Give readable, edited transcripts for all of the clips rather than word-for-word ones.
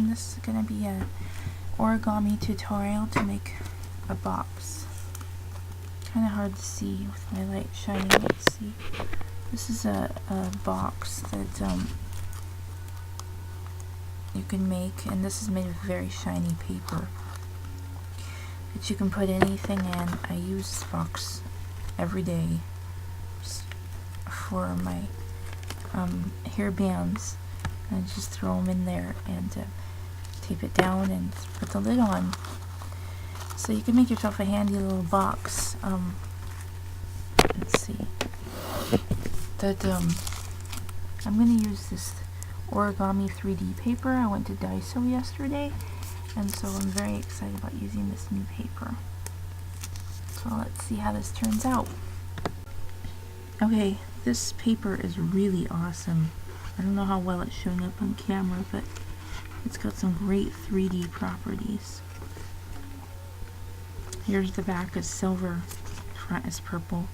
This is gonna be a origami tutorial to make a box. Kind of hard to see with my light shining. Let's see. This is a box that you can make, and this is made of very shiny paper that you can put anything in. I use this box every day for my hair bands. I just throw them in there and tape it down and put the lid on. So you can make yourself a handy little box. Let's see. That I'm going to use this Origami 3D paper. I went to Daiso yesterday, and so I'm very excited about using this new paper. So let's see how this turns out. Okay, this paper is really awesome. I don't know how well it's showing up on camera, but it's got some great 3D properties. Here's the back is silver, front is purple.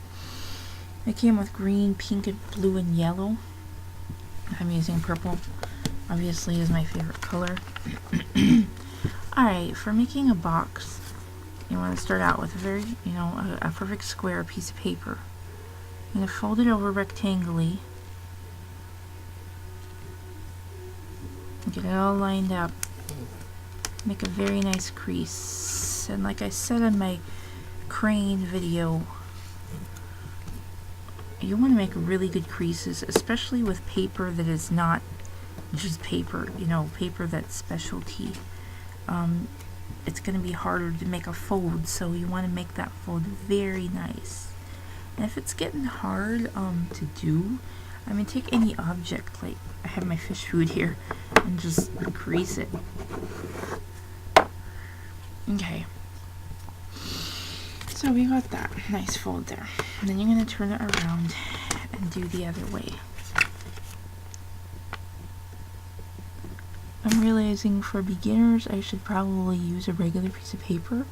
It came with green, pink, and blue, and yellow. I'm using purple, obviously, is my favorite color. Alright, for making a box, you want to start out with a very, a perfect square piece of paper. You're going to fold it over rectangly. Get it all lined up. Make a very nice crease. And like I said in my crane video, you want to make really good creases, especially with paper that is not just paper, paper that's specialty. It's going to be harder to make a fold, so you want to make that fold very nice. And if it's getting hard to do, take any object, like I have my fish food here, and just crease it. Okay. So we got that nice fold there. And then you're going to turn it around and do the other way. I'm realizing for beginners I should probably use a regular piece of paper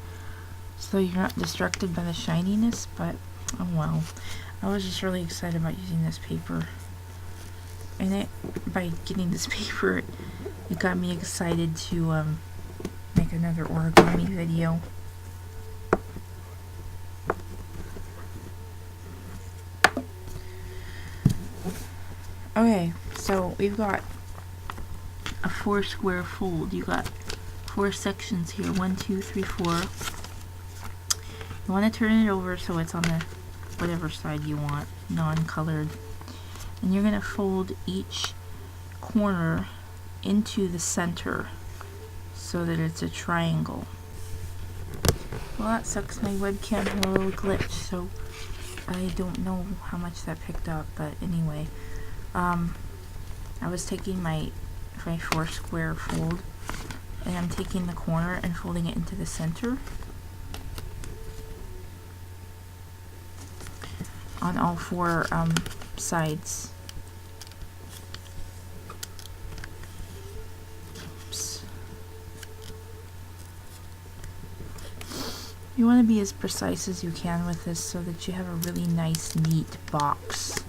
so you're not distracted by the shininess, but oh well. I was just really excited about using this paper. And by getting this paper, it got me excited to make another origami video. Okay, so we've got a 4 square fold. You got 4 sections here. 1, 2, 3, 4. You want to turn it over so it's on the whatever side you want, non-colored. And you're going to fold each corner into the center so that it's a triangle. Well, that sucks. My webcam had a little glitch, so I don't know how much that picked up, but anyway. I was taking my 4 square fold, and I'm taking the corner and folding it into the center on all 4 sides. Oops. You want to be as precise as you can with this so that you have a really nice, neat box.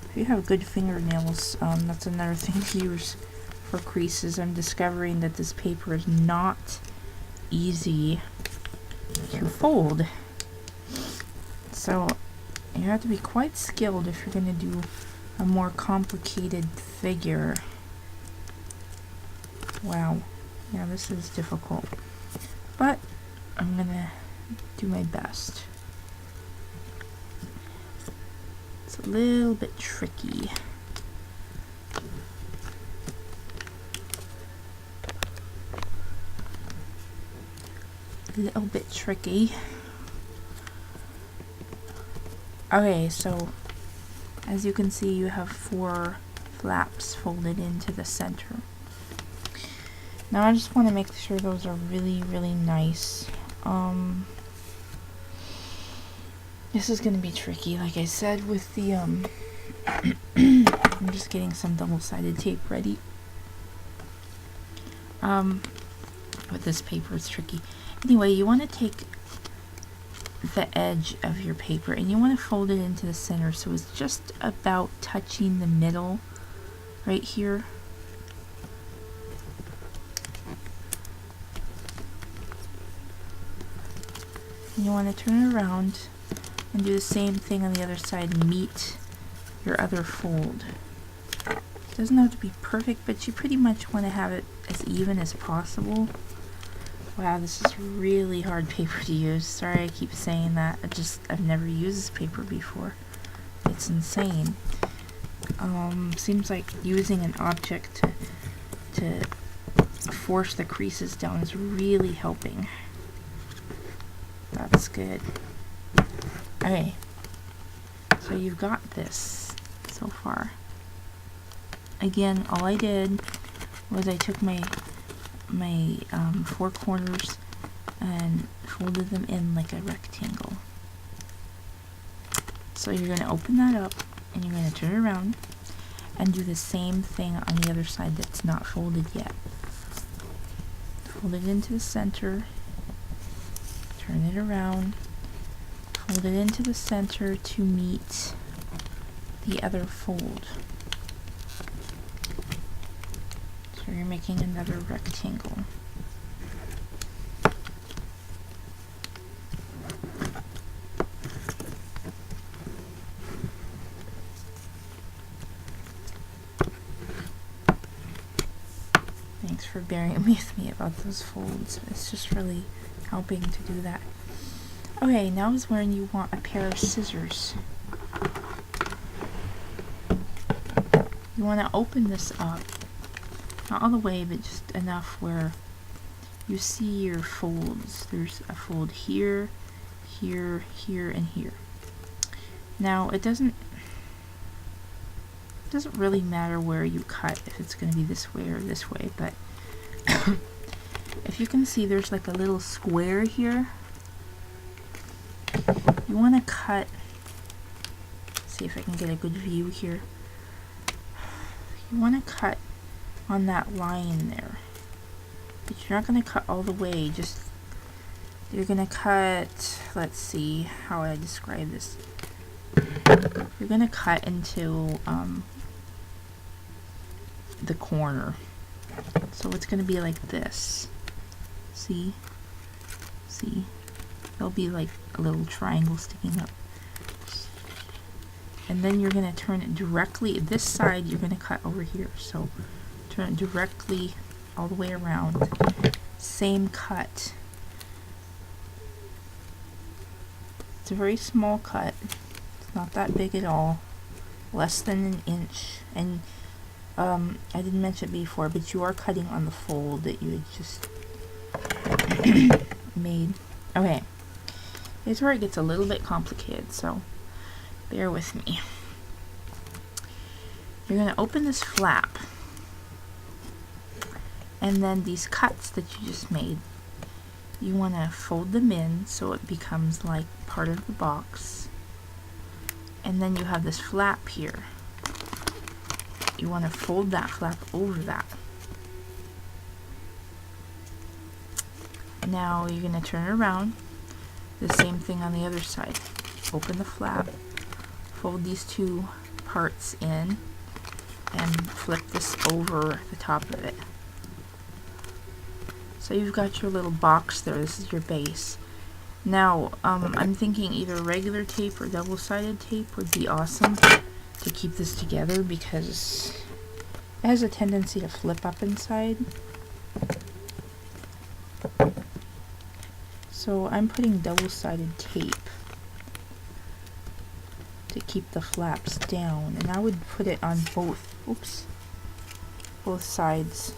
If you have good fingernails, that's another thing to use for creases. I'm discovering that this paper is not easy to fold. So you have to be quite skilled if you're going to do a more complicated figure. Wow. Yeah, this is difficult. But I'm going to do my best. It's a little bit tricky. A little bit tricky. Okay, so as you can see, you have 4 flaps folded into the center. Now I just want to make sure those are really, really nice. This is going to be tricky, like I said, with the, I'm just getting some double-sided tape ready. with this paper it's tricky. Anyway, you want to take the edge of your paper and you want to fold it into the center so it's just about touching the middle right here. And you want to turn it around and do the same thing on the other side and meet your other fold. It doesn't have to be perfect, but you pretty much want to have it as even as possible. Wow, this is really hard paper to use. Sorry I keep saying that. I've never used this paper before. It's insane. Seems like using an object to force the creases down is really helping. That's good. Okay, so you've got this so far. Again, all I did was I took my four corners and folded them in like a rectangle. So you're going to open that up and you're going to turn it around and do the same thing on the other side that's not folded yet. Fold it into the center, turn it around, fold it into the center to meet the other fold. So you're making another rectangle. Thanks for bearing with me about those folds. It's just really helping to do that. Okay, now is when you want a pair of scissors. You want to open this up, not all the way, but just enough where you see your folds. There's a fold here, here, here, and here. Now it doesn't really matter where you cut, if it's going to be this way or this way, but if you can see there's like a little square here. You want to cut, see if I can get a good view here. You want to cut on that line there, but you're not going to cut all the way, just you're going to cut, let's see how I describe this. You're going to cut into the corner, so it's going to be like this. See, there'll be like a little triangle sticking up, and then you're going to turn it directly this side. You're going to cut over here, so turn it directly all the way around, same cut. It's a very small cut, it's not that big at all, less than an inch. And I didn't mention it before, but you are cutting on the fold that you had just made. Okay, here's where it gets a little bit complicated, so bear with me. You're going to open this flap, and then these cuts that you just made, you want to fold them in so it becomes like part of the box. And then you have this flap here. You want to fold that flap over that. Now you're going to turn it around. The same thing on the other side. Open the flap, fold these two parts in, and flip this over the top of it. So you've got your little box there. This is your base. Now, I'm thinking either regular tape or double-sided tape would be awesome to keep this together, because it has a tendency to flip up inside. So I'm putting double-sided tape to keep the flaps down, and I would put it on both sides.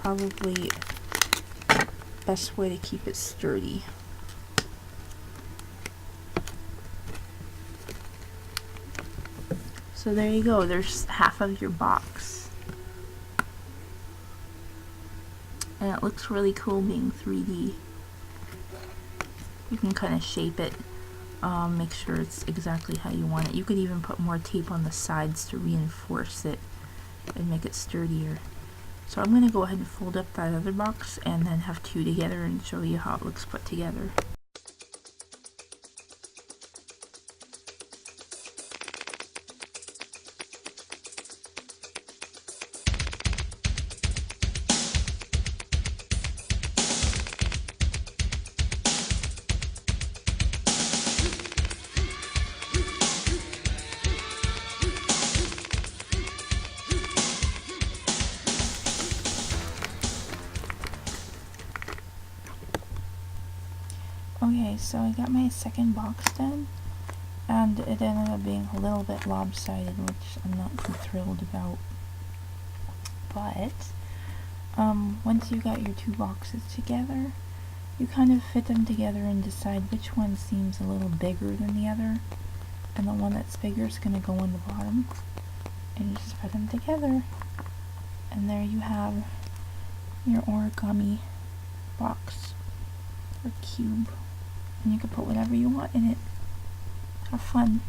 Probably best way to keep it sturdy. So there you go, there's half of your box. And it looks really cool being 3D. You can kind of shape it make sure it's exactly how you want it. You could even put more tape on the sides to reinforce it and make it sturdier. So I'm going to go ahead and fold up that other box and then have two together and show you how it looks put together. Okay, so I got my second box done, and it ended up being a little bit lopsided, which I'm not too thrilled about. But, once you got your two boxes together, you kind of fit them together and decide which one seems a little bigger than the other, and the one that's bigger is going to go on the bottom, and you just put them together, and there you have your origami box, or cube. And you can put whatever you want in it. Have fun.